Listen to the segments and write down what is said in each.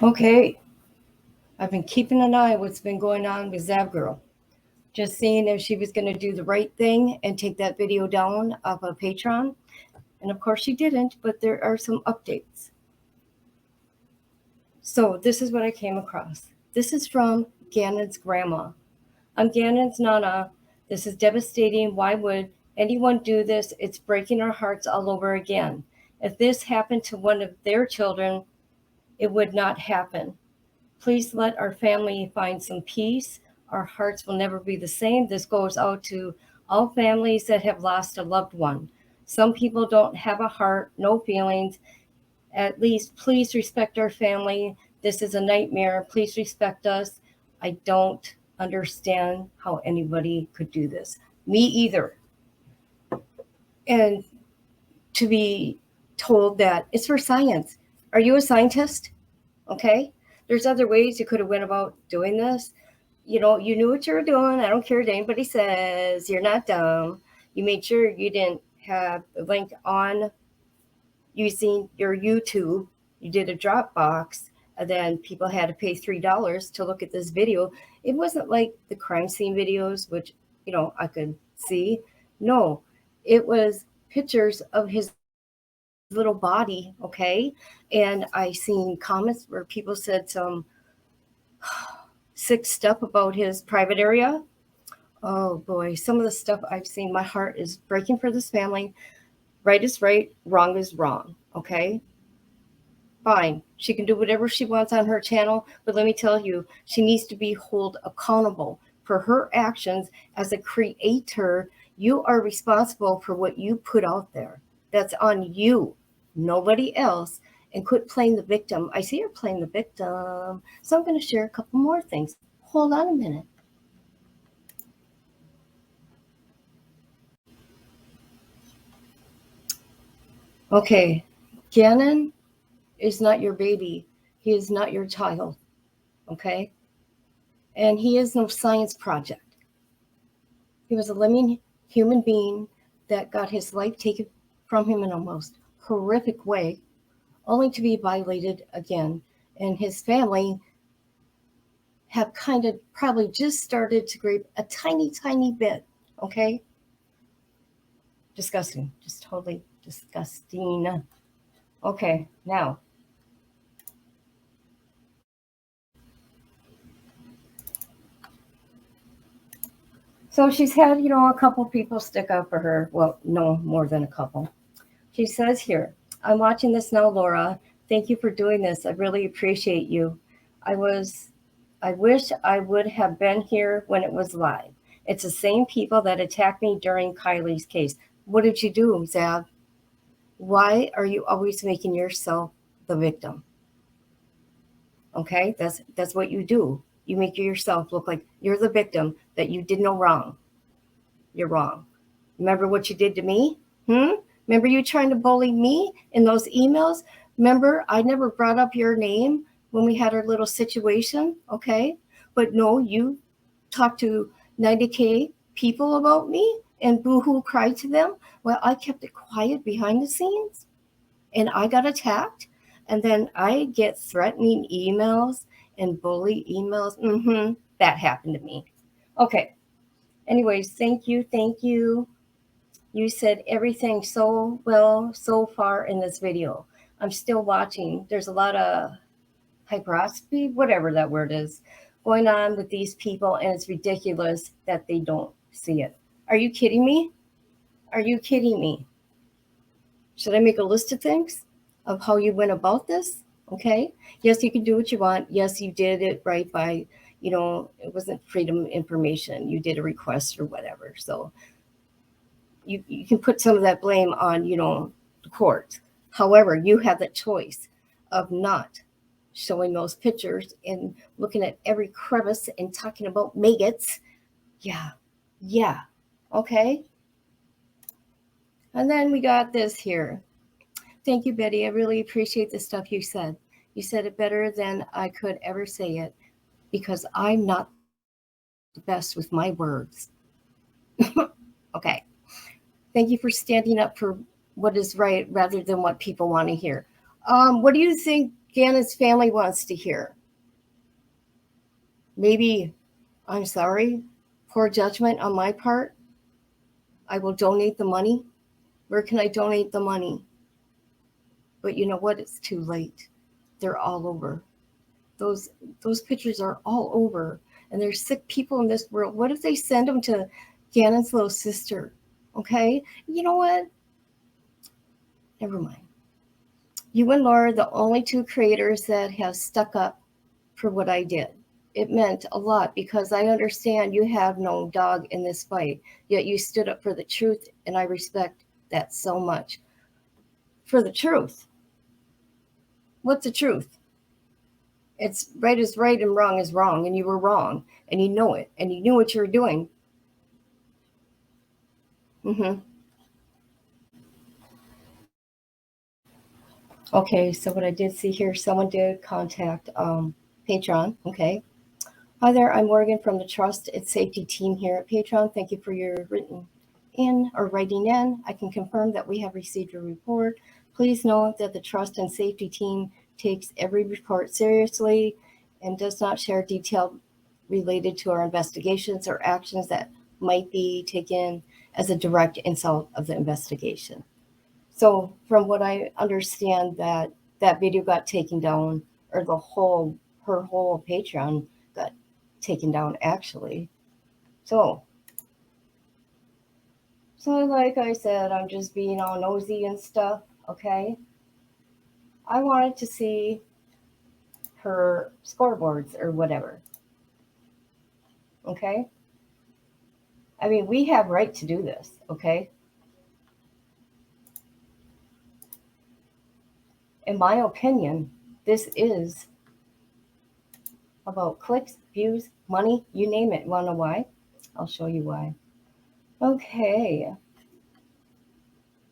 Okay, I've been keeping an eye on what's been going on with Zavgirl. Just seeing if she was going to do the right thing and take that video down off of Patreon. And of course she didn't, but there are some updates. So this is what I came across. This is from Gannon's grandma. I'm Gannon's Nana. This is devastating. Why would anyone do this? It's breaking our hearts all over again. If this happened to one of their children, it would not happen. Please let our family find some peace. Our hearts will never be the same. This goes out to all families that have lost a loved one. Some people don't have a heart, no feelings. At least, please respect our family. This is a nightmare. Please respect us. I don't understand how anybody could do this. Me either. And to be told that it's for science. Are you a scientist? Okay. There's other ways you could have went about doing this. You know, you knew what you were doing. I don't care what anybody says. You're not dumb. You made sure you didn't have the link on using your YouTube. You did a Dropbox, and then people had to pay $3 to look at this video. It wasn't like the crime scene videos, which, you know, I could see. No, it was pictures of his little body, okay? And I seen comments where people said some sick stuff about his private area. Oh boy, some of the stuff I've seen, my heart is breaking for this family. Right is right, wrong is wrong, okay? Fine, she can do whatever she wants on her channel, but let me tell you, she needs to be held accountable for her actions as a creator. You are responsible for what you put out there. That's on you, nobody else. And quit playing the victim. I see you're playing the victim. So I'm going to share a couple more things. Hold on a minute. Okay, Gannon is not your baby. He is not your child. Okay? And he is no science project. He was a living human being that got his life taken from him in a most horrific way, only to be violated again. And his family have kind of probably just started to grieve a tiny, tiny bit. Okay? Disgusting. Just totally disgusting. Okay, now. So she's had, you know, a couple people stick up for her. Well, no more than a couple. She says here, I'm watching this now, Laura. Thank you for doing this. I really appreciate you. I wish I would have been here when it was live. It's the same people that attacked me during Kylie's case. What did you do, Zav? Why are you always making yourself the victim? Okay, that's what you do. You make yourself look like you're the victim, that you did no wrong. You're wrong. Remember what you did to me? Remember you trying to bully me in those emails? Remember I never brought up your name when we had our little situation, okay? But no, you talked to 90K people about me and boo-hoo cried to them. Well, I kept it quiet behind the scenes and I got attacked. And then I get threatening emails and bully emails. That happened to me. Okay. Anyways, thank you. Thank you. You said everything so well so far in this video. I'm still watching. There's a lot of hyperoscopy, whatever that word is, going on with these people, and it's ridiculous that they don't see it. Are you kidding me? Are you kidding me? Should I make a list of things of how you went about this? Okay. Yes, you can do what you want. Yes, you did it right by, you know, it wasn't freedom of information. You did a request or whatever. So you can put some of that blame on, you know, the court. However, you have the choice of not showing those pictures and looking at every crevice and talking about maggots. Yeah. Yeah. Okay. And then we got this here. Thank you, Betty. I really appreciate the stuff you said. You said it better than I could ever say it because I'm not the best with my words. Okay. Thank you for standing up for what is right rather than what people want to hear. What do you think Gannon's family wants to hear. Maybe, I'm sorry, poor judgment on my part. I will donate the money. Where can I donate the money? But you know what? It's too late. They're all over. Those those pictures are all over. And there's sick people in this world. What if they send them to Gannon's little sister? Okay? You know what? Never mind. You and Laura are the only two creators that have stuck up for what I did. It meant a lot because I understand you have no dog in this fight, yet you stood up for the truth, and I respect that so much. For the truth. What's the truth? It's right is right and wrong is wrong, and you were wrong, and you know it, and you knew what you were doing. Mm-hmm. Okay, so what I did see here, someone did contact Patreon. Okay. Hi there, I'm Morgan from the Trust and Safety team here at Patreon. Thank you for your writing in. I can confirm that we have received your report. Please note that the Trust and Safety team takes every report seriously and does not share detail related to our investigations or actions that might be taken as a direct insult of the investigation. So from what I understand, that video got taken down, or her whole Patreon got taken down actually. So like I said, I'm just being all nosy and stuff, okay? I wanted to see her scoreboards or whatever. Okay? I mean, we have right to do this, okay? In my opinion, this is about clicks, views, money, you name it. Want to know why? I'll show you why. Okay.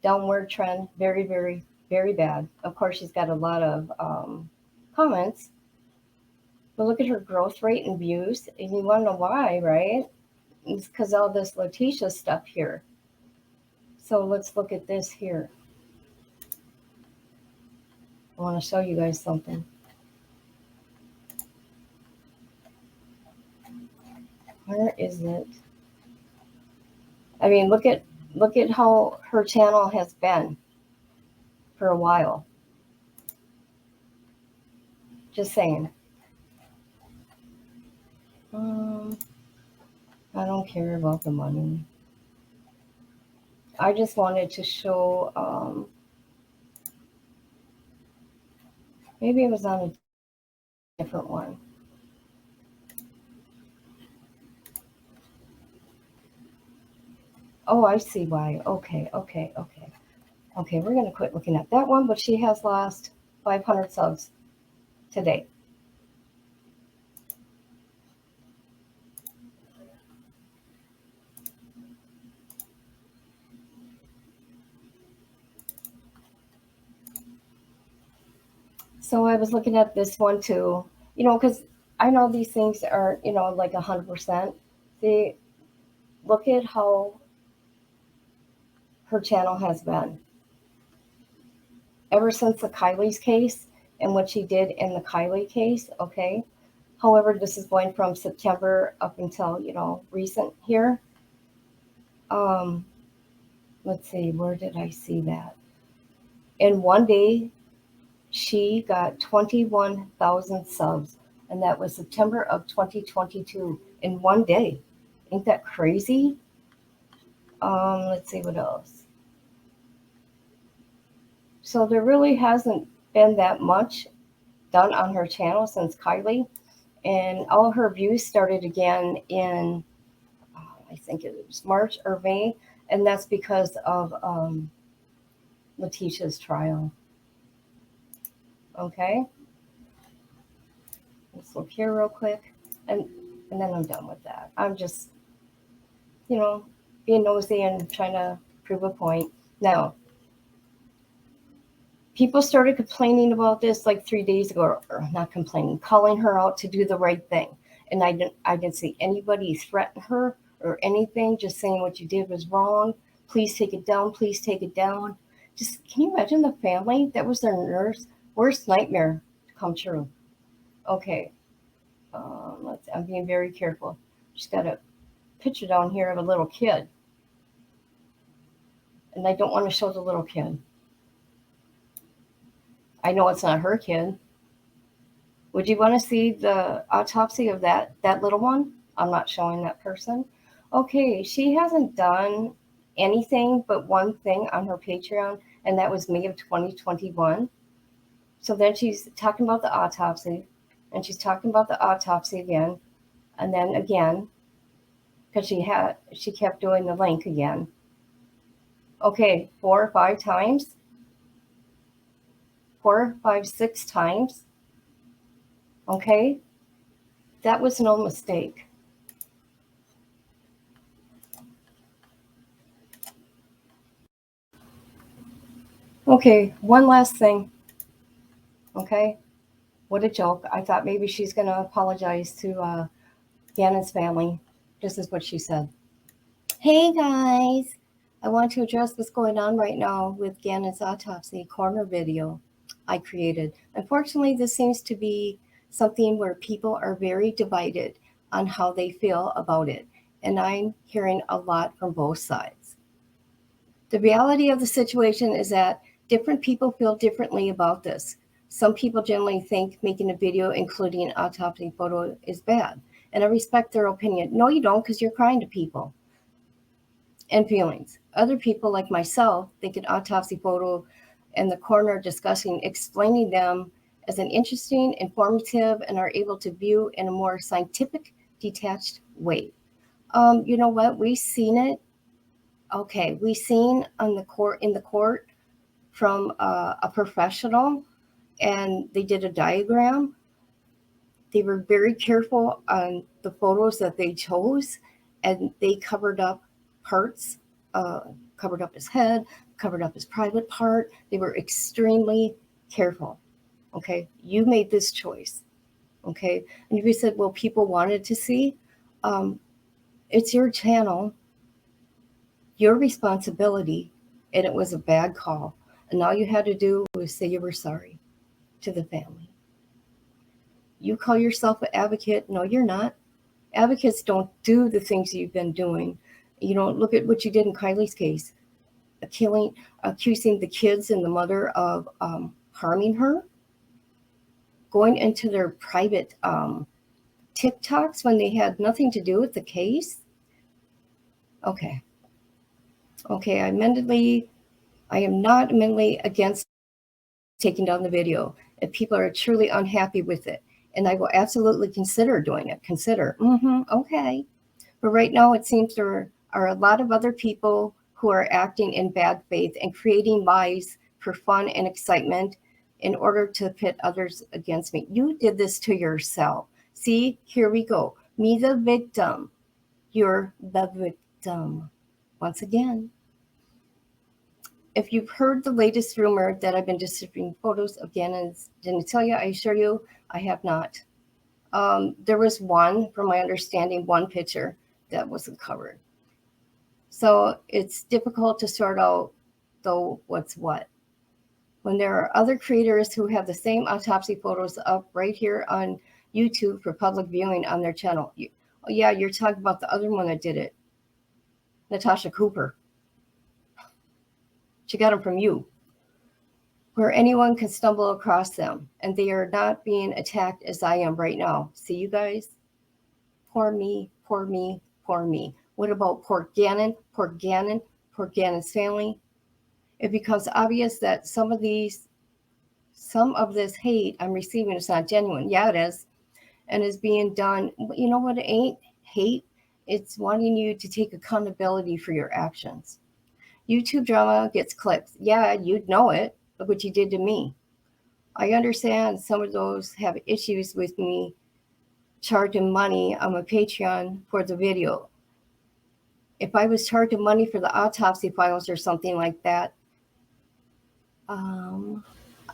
Downward trend, very, very, very bad. Of course, she's got a lot of comments, but look at her growth rate and views, and you want to know why, right? It's because all this Letitia stuff here. So let's look at this here. I want to show you guys something. Where is it? I mean, look at how her channel has been for a while. Just saying. I don't care about the money. I just wanted to show, maybe it was on a different one. Oh, I see why. Okay. Okay, we're going to quit looking at that one, but she has lost 500 subs today. So I was looking at this one too, because I know these things are, like 100%. See, look at how her channel has been ever since the Kylie's case and what she did in the Kylie case. Okay. However, this is going from September up until, recent here. Let's see, where did I see that? In one day, she got 21,000 subs, and that was September of 2022 in one day. Ain't that crazy? Let's see what else. So there really hasn't been that much done on her channel since Kylie, and all her views started again in, I think it was March or May, and that's because of Letitia's trial. Okay, let's look here real quick, and then I'm done with that. I'm just, being nosy and trying to prove a point. Now, people started complaining about this like 3 days ago, or not complaining, calling her out to do the right thing. And I didn't see anybody threaten her or anything, just saying what you did was wrong. Please take it down. Please take it down. Just, can you imagine the family? That was their worst nightmare, come true. Okay, I'm being very careful. Just got a picture down here of a little kid, and I don't want to show the little kid. I know it's not her kid. Would you want to see the autopsy of that little one? I'm not showing that person. Okay, she hasn't done anything but one thing on her Patreon, and that was May of 2021. So then she's talking about the autopsy, and she's talking about the autopsy again, and then again, because she kept doing the link again. Okay, 4 or 5 times, 4, 5, 6 times. Okay, that was no mistake. Okay, one last thing. Okay, what a joke. I thought maybe she's going to apologize to Gannon's family. This is what she said. Hey guys, I want to address what's going on right now with Gannon's autopsy corner video I created. Unfortunately, this seems to be something where people are very divided on how they feel about it, and I'm hearing a lot from both sides. The reality of the situation is that different people feel differently about this. Some people generally think making a video including an autopsy photo is bad, and I respect their opinion. No, you don't, because you're crying to people and feelings. Other people, like myself, think an autopsy photo and the coroner discussing, explaining them as an interesting, informative, and are able to view in a more scientific, detached way. You know what? We've seen it. Okay, we seen on the court in the court from a professional, and they did a diagram. They were very careful on the photos that they chose, and they covered up parts, covered up his head, covered up his private part. They were extremely careful. Okay, you made this choice. Okay, and if you said, well, people wanted to see, it's your channel, your responsibility, and it was a bad call. And all you had to do was say you were sorry to the family. You call yourself an advocate. No, you're not. Advocates don't do the things you've been doing. You don't look at what you did in Kylie's case, accusing the kids and the mother of harming her, going into their private TikToks when they had nothing to do with the case. Okay, I am not mentally against taking down the video if people are truly unhappy with it. And I will absolutely consider doing it. Okay. But right now it seems there are a lot of other people who are acting in bad faith and creating lies for fun and excitement in order to pit others against me. You did this to yourself. See, here we go. Me, the victim. You're the victim. Once again. If you've heard the latest rumor that I've been distributing photos of Gannon's genitalia, I assure you I have not. There was one, from my understanding, one picture that wasn't covered. So it's difficult to sort out, though, what's what. When there are other creators who have the same autopsy photos up right here on YouTube for public viewing on their channel. Yeah, you're talking about the other one that did it, Natasha Cooper. She got them from you, where anyone can stumble across them, and they are not being attacked as I am right now. See, you guys? Poor me, poor me, poor me. What about poor Gannon, poor Gannon, poor Gannon's family? It becomes obvious that some of this hate I'm receiving is not genuine. Yeah, it is, and is being done. You know what? It ain't hate. It's wanting you to take accountability for your actions. YouTube drama gets clicks. Yeah, you'd know it. Look what you did to me. I understand some of those have issues with me charging money on my Patreon for the video. If I was charging money for the autopsy files or something like that,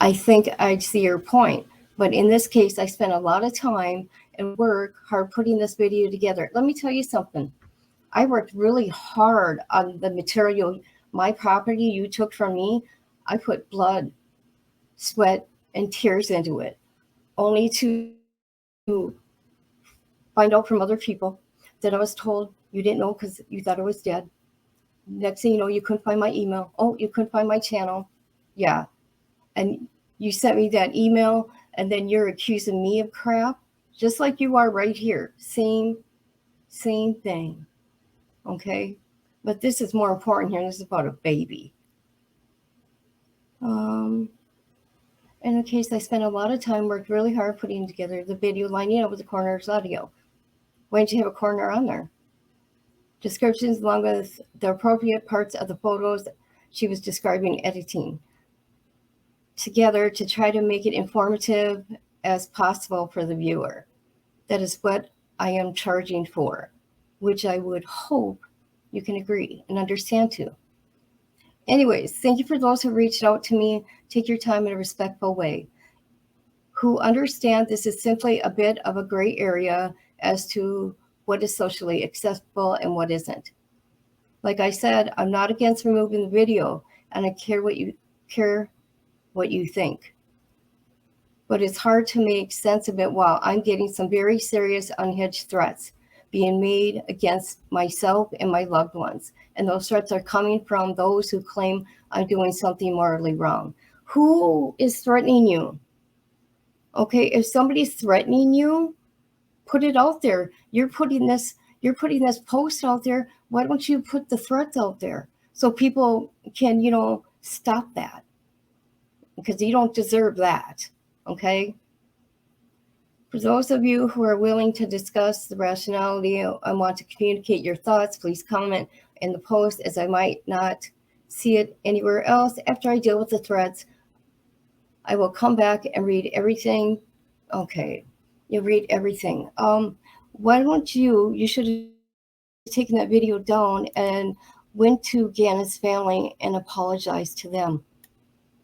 I think I'd see your point. But in this case, I spent a lot of time and work hard putting this video together. Let me tell you something. I worked really hard on the material. My property you took from me, I put blood, sweat, and tears into it. only to find out from other people that I was told you didn't know because you thought I was dead. Next thing you know, you couldn't find my email. Oh, you couldn't find my channel. Yeah. And you sent me that email, and then you're accusing me of crap, just like you are right here. Same thing. Okay? But this is more important here. This is about a baby. In the case, I spent a lot of time, worked really hard putting together the video, lining up with the coroner's audio. Why didn't you have a coroner on there? Descriptions along with the appropriate parts of the photos she was describing, editing together to try to make it informative as possible for the viewer. That is what I am charging for, which I would hope you can agree and understand too. Anyways, thank you for those who reached out to me. Take your time in a respectful way, who understand this is simply a bit of a gray area as to what is socially acceptable and what isn't. Like I said, I'm not against removing the video, and I care what you think. But it's hard to make sense of it while I'm getting some very serious unhinged threats being made against myself and my loved ones. And those threats are coming from those who claim I'm doing something morally wrong. Who is threatening you? Okay, if somebody's threatening you, put it out there. You're putting this post out there. Why don't you put the threats out there so people can, stop that? Because you don't deserve that. Okay? For those of you who are willing to discuss the rationality and want to communicate your thoughts, please comment in the post, as I might not see it anywhere else. After I deal with the threats, I will come back and read everything. Okay, you read everything. Why don't you should have taken that video down and went to Ganna's family and apologized to them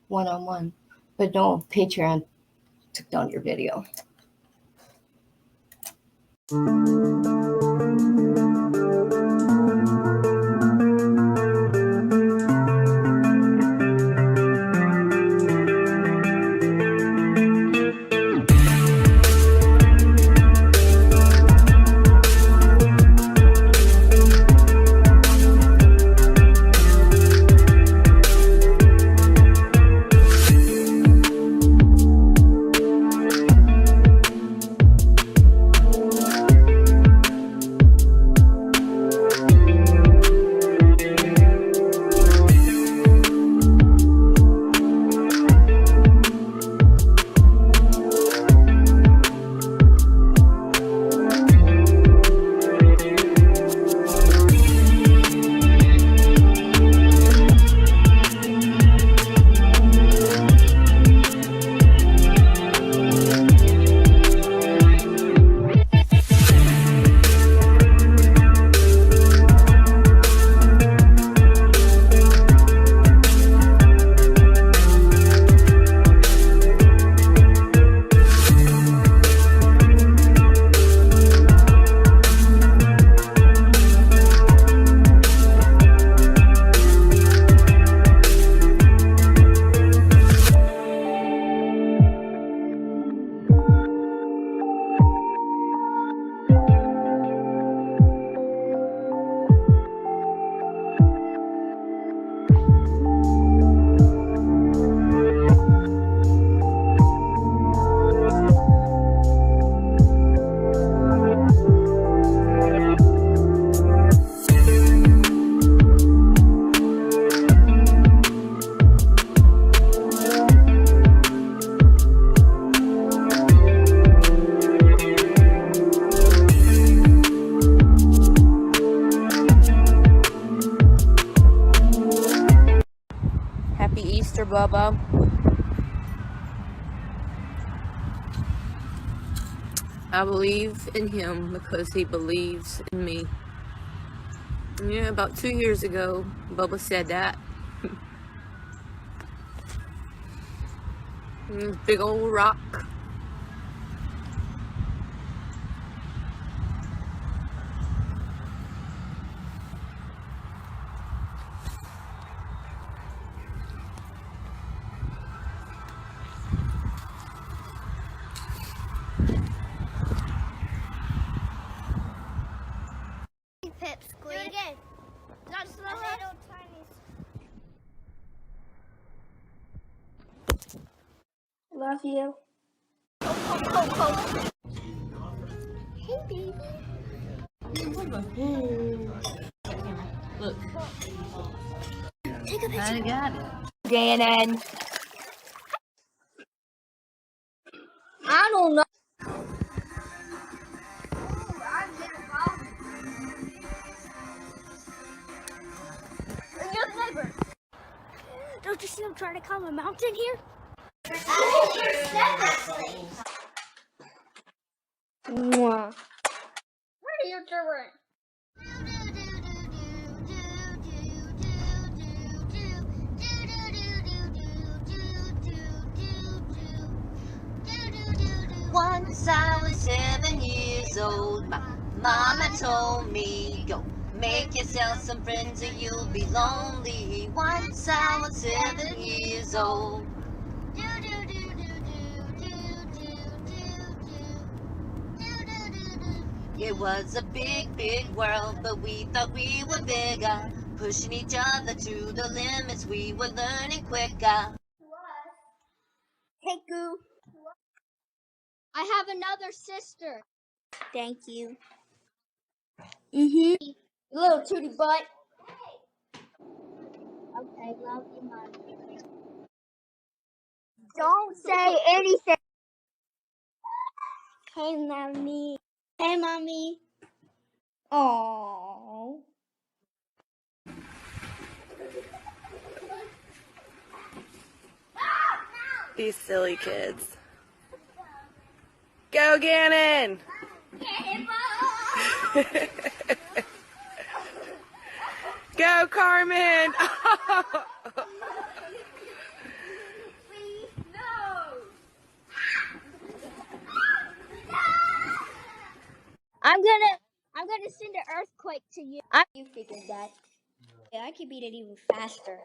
one-on-one. But no, Patreon took down your video. Happy Easter, Bubba. I believe in him because he believes in me. Yeah, about 2 years ago, Bubba said that. Big old rock. Love you. Hey, baby. Look. Take a picture. I got it. Gannon. I don't know. You're the neighbor. Don't you see I'm trying to climb a mountain here? Mwah. What are you doing? Once I was 7 years old, my mama told me, go make yourself some friends or you'll be lonely. Once I was 7 years old. It was a big, big world, but we thought we were bigger. Pushing each other to the limits, we were learning quicker. Hey, Goo. I have another sister. Thank you. Little tootie butt. Okay, love you, Mommy. Don't say anything. Hey, Mommy. Hey, Mommy. Aww. These silly kids. Go, Gannon! Go, Carmen! I'm gonna send an earthquake to you. You figured that. Yeah, I could beat it even faster.